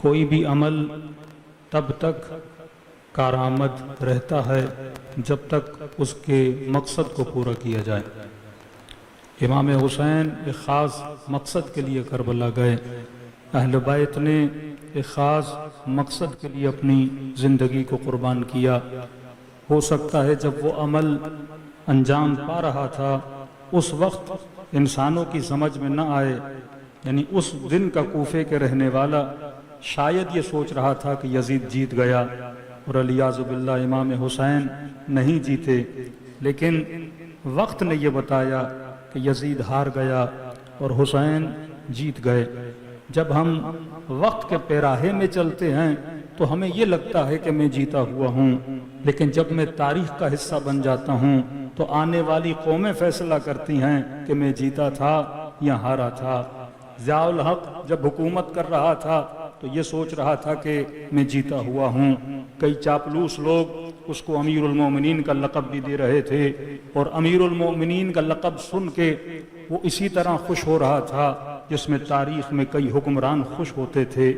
کوئی بھی عمل تب تک کارآمد رہتا ہے جب تک اس کے مقصد کو پورا کیا جائے۔ امام حسین ایک خاص مقصد کے لیے کربلا گئے، اہل بیت نے ایک خاص مقصد کے لیے اپنی زندگی کو قربان کیا۔ ہو سکتا ہے جب وہ عمل انجام پا رہا تھا اس وقت انسانوں کی سمجھ میں نہ آئے، یعنی اس دن کا کوفے کے رہنے والا شاید یہ سوچ رہا تھا کہ یزید جیت گیا اور علیاذ باللہ امام حسین نہیں جیتے، لیکن وقت نے یہ بتایا کہ یزید ہار گیا اور حسین جیت گئے۔ جب ہم وقت کے پیراہے میں چلتے ہیں تو ہمیں یہ لگتا ہے کہ میں جیتا ہوا ہوں، لیکن جب میں تاریخ کا حصہ بن جاتا ہوں تو آنے والی قومیں فیصلہ کرتی ہیں کہ میں جیتا تھا یا ہارا تھا۔ ضیاء الحق جب حکومت کر رہا تھا تو یہ سوچ رہا تھا کہ میں جیتا ہوا ہوں۔ کئی چاپلوس لوگ اس کو امیر المومنین کا لقب بھی دے رہے تھے، اور امیر المومنین کا لقب سن کے وہ اسی طرح خوش ہو رہا تھا جس میں تاریخ میں کئی حکمران خوش ہوتے تھے۔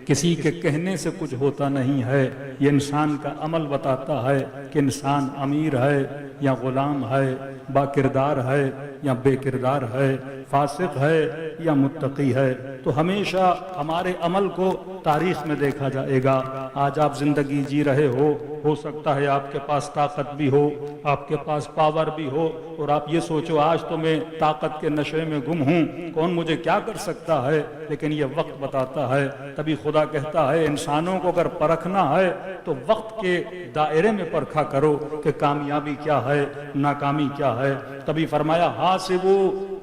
کسی کے کہنے سے کچھ ہوتا نہیں ہے، یہ انسان کا عمل بتاتا ہے کہ انسان امیر ہے یا غلام ہے، با کردار ہے یا بے کردار ہے، فاسق ہے یا متقی ہے۔ تو ہمیشہ ہمارے عمل کو تاریخ میں دیکھا جائے گا۔ آج آپ زندگی جی رہے ہو سکتا ہے آپ کے پاس طاقت بھی ہو، آپ کے پاس پاور بھی ہو، اور آپ یہ سوچو آج تو میں طاقت کے نشے میں گم ہوں، کون مجھے کیا کر سکتا ہے، لیکن یہ وقت بتاتا ہے۔ تبھی خدا کہتا ہے انسانوں کو اگر پرکھنا ہے تو وقت کے دائرے میں پرکھا کرو کہ کامیابی کیا ہے، ناکامی کیا ہے۔ تبھی فرمایا حاسبو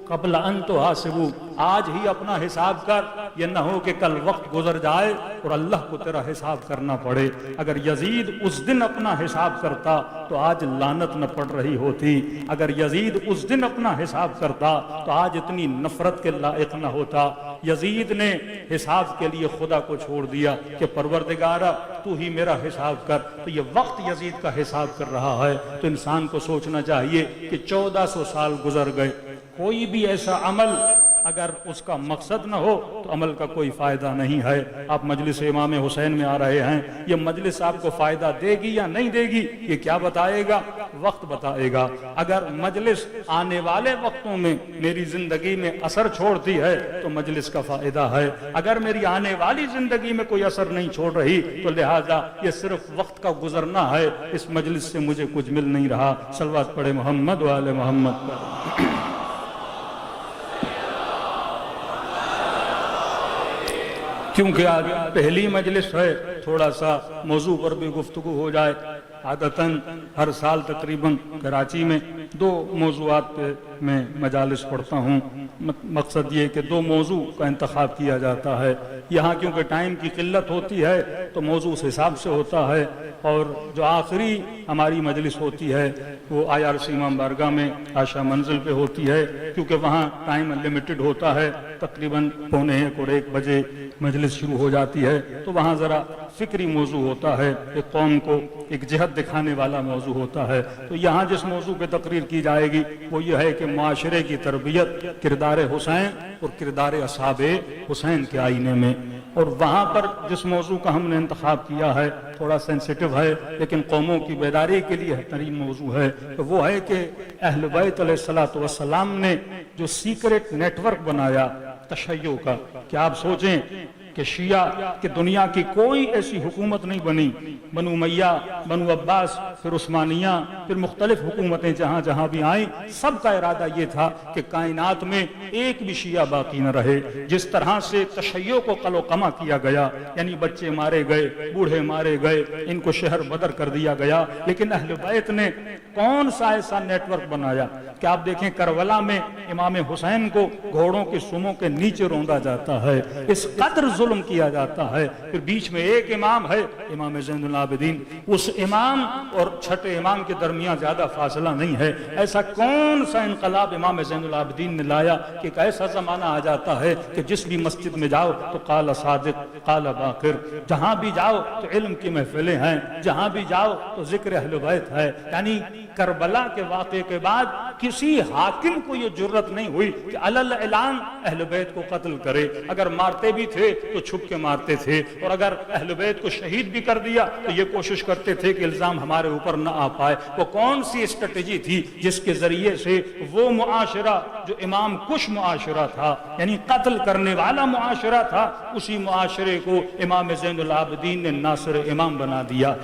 قبل ان تحاسبو، آج ہی اپنا حساب کر، یہ نہ ہو کہ کل وقت گزر جائے اور اللہ کو تیرا حساب کرنا پڑے۔ اگر یزید اس دن اپنا حساب کرتا تو آج لعنت نہ پڑ رہی ہوتی، اگر یزید اس دن اپنا حساب کرتا تو آج اتنی نفرت کے لائق نہ ہوتا۔ یزید نے حساب کے لیے خدا کو چھوڑ دیا کہ پروردگارا تو ہی میرا حساب کر، تو یہ وقت یزید کا حساب کر رہا ہے۔ تو انسان کو سوچنا چاہیے کہ 1400 سال گزر گئے، کوئی بھی ایسا عمل اگر اس کا مقصد نہ ہو تو عمل کا کوئی فائدہ نہیں ہے۔ آپ مجلس امام حسین میں آ رہے ہیں، یہ مجلس آپ کو فائدہ دے گی یا نہیں دے گی یہ کیا بتائے گا؟ وقت بتائے گا۔ اگر مجلس آنے والے وقتوں میں میری زندگی میں اثر چھوڑتی ہے تو مجلس کا فائدہ ہے، اگر میری آنے والی زندگی میں کوئی اثر نہیں چھوڑ رہی تو لہٰذا یہ صرف وقت کا گزرنا ہے، اس مجلس سے مجھے کچھ مل نہیں رہا۔ صلوات پڑھے محمد و آل محمد پر۔ کیونکہ آج پہلی مجلس ہے، تھوڑا سا موضوع پر بھی گفتگو ہو جائے۔ عادتاً ہر سال تقریباً کراچی میں 2 موضوعات پہ میں مجالس پڑھتا ہوں۔ مقصد یہ کہ 2 موضوع کا انتخاب کیا جاتا ہے۔ یہاں کیونکہ ٹائم کی قلت ہوتی ہے تو موضوع اس حساب سے ہوتا ہے، اور جو آخری ہماری مجلس ہوتی ہے وہ IRC امام بارگاہ میں عاشا منزل پہ ہوتی ہے، کیونکہ وہاں ٹائم انلیمیٹڈ ہوتا ہے، تقریباً 12:45 اور 1 بجے مجلس شروع ہو جاتی ہے۔ تو وہاں ذرا فکری موضوع ہوتا ہے، ایک قوم کو ایک جہت دکھانے والا موضوع ہوتا ہے۔ تو یہاں جس موضوع پہ تقریر کی جائے گی وہ یہ ہے کہ معاشرے کی تربیت کردار حسین اور کردار اصحاب حسین کے آئینے میں۔ اور وہاں پر جس موضوع کا ہم نے انتخاب کیا ہے تھوڑا سینسیٹیو ہے، لیکن قوموں کی بیداری کے لیے بہترین موضوع ہے، تو وہ ہے کہ اہل بیت علیہ السلام نے جو سیکرٹ نیٹ ورک بنایا تشیع کا، کہ آپ سوچیں کہ شیعہ کہ دنیا کی کوئی ایسی حکومت نہیں بنی، بنو امیہ، بنو عباس، پھر عثمانیہ، پھر مختلف حکومتیں جہاں جہاں بھی آئیں، سب کا ارادہ یہ تھا کہ کائنات میں ایک بھی شیعہ باقی نہ رہے۔ جس طرح سے تشیع کو قل و قمع کیا گیا، یعنی بچے مارے گئے، بوڑھے مارے گئے، ان کو شہر بدر کر دیا گیا، لیکن اہل بیت نے کون سا ایسا نیٹ ورک بنایا کہ آپ دیکھیں کربلا میں امام حسین کو گھوڑوں کی سموں کے نیچے روندا جاتا ہے، اس قدر ظلم کیا جاتا ہے۔ پھر بیچ میں ایک امام ہے، امام زین العابدین، اس امام اور چھٹے امام کے درمیان زیادہ فاصلہ نہیں ہے۔ ایسا کون سا انقلاب امام زین العابدین نے لایا کہ ایک ایسا زمانہ آ جاتا ہے کہ جس بھی مسجد میں جاؤ تو قال صادق قال باقر، جہاں بھی جاؤ تو علم کی محفلیں ہیں، جہاں بھی جاؤ تو ذکر اہل بیت ہے، یعنی کربلا کے واقعے کے بعد کسی حاکم کو یہ جرت نہیں ہوئی کہ علل اعلان اہل بیت کو قتل کرے. اگر مارتے بھی تھے تو چھپ کے مارتے تھے، اور اگر اہل بیت کو شہید بھی کر دیا تو یہ کوشش کرتے تھے کہ الزام ہمارے اوپر نہ آ پائے. وہ کون سی اسٹریٹجی تھی جس کے ذریعے سے وہ معاشرہ جو امام کش معاشرہ تھا، یعنی قتل کرنے والا معاشرہ تھا، اسی معاشرے کو امام زین العابدین نے ناصر امام بنا دیا،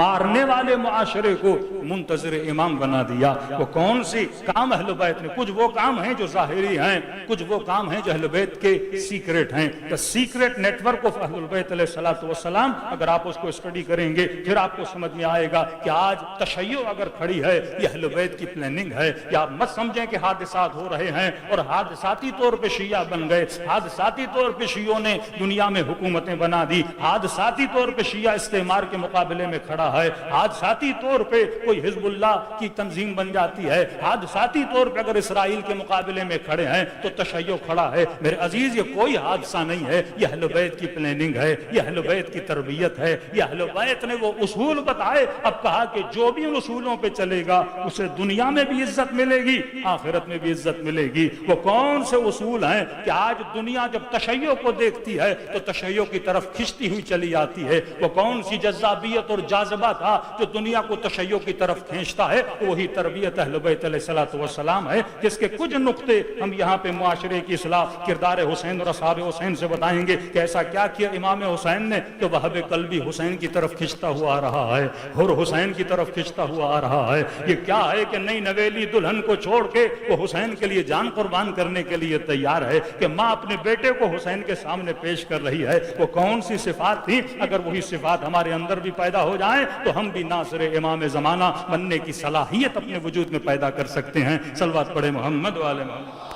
مارنے والے معاشرے کو منتظر امام بنا دیا. وہ کون سی کام اہل بیت نے، کچھ وہ کام ہیں جو ظاہری ہیں، کچھ وہ کام ہیں جو اہل بیت کے سیکرٹ ہیں. the secret network of اہل بیت علیہ الصلوۃ والسلام، اگر آپ اس کو اسٹڈی کریں گے پھر آپ کو سمجھ میں آئے گا کہ آج تشیع اگر کھڑی ہے یہ اہل بیت کی پلاننگ ہے. یا آپ مت سمجھیں کہ حادثات ہو رہے ہیں اور حادثاتی طور پہ شیعہ بن گئے، حادثاتی طور پہ شیعوں نے دنیا میں حکومتیں بنا دی، حادثاتی طور پہ شیعہ استعمار کے مقابلے میں کھڑا ہے، حادثاتی طور پہ کوئی حزب اللہ کی تنظیم بن جاتی ہے، حادثاتی طور پہ اگر اسرائیل کے مقابلے میں کھڑے ہیں تو تشیع کھڑا ہے. میرے عزیز یہ کوئی حادثہ نہیں ہے، یہ اہل بیت کی پلاننگ ہے، یہ اہل بیت کی تربیت ہے. یہ اہل بیت نے وہ اصول بتائے، اب کہا کہ جو بھی ان اصولوں پہ چلے گا اسے دنیا میں بھی عزت ملے گی، آخرت میں بھی عزت ملے گی. وہ کون سے اصول ہیں کہ آج دنیا جب تشیع کو دیکھتی ہے تو تشیع کی طرف کھنچتی ہوئی چلی آتی ہے؟ وہ کون سی جذابیت اور جاذبہ تھا جو دنیا کو تشیع کی طرف کھینچتا ہے؟ وہی تربیت اہل بیت علیہ الصلوۃ والسلام ہے، جس کے کچھ نقطے ہم یہاں پہ معاشرے کی اصلاح، کردار حسین اور اصحاب حسین سے بتائیں گے کہ ایسا کیا کیا امام حسین نے کہ وہب قلبی حسین کی طرف کھنچتا ہوا آ رہا ہے، حر حسین کی طرف کھنچتا ہوا آ رہا ہے. یہ کیا ہے کہ نئی نویلی دلہن کو چھوڑ کے وہ حسین کے لیے جان قربان کرنے کے لیے تیار ہے، کہ ماں اپنے بیٹے کو حسین کے سامنے پیش کر رہی ہے. وہ کون سی صفات تھی؟ اگر وہی صفات ہمارے اندر بھی پیدا ہو جائیں تو ہم بھی ناصر امام زمانہ بننے کی صلاحیت اپنے وجود میں پیدا کر سکتے ہیں. صلوات پڑھے محمد و آل محمد.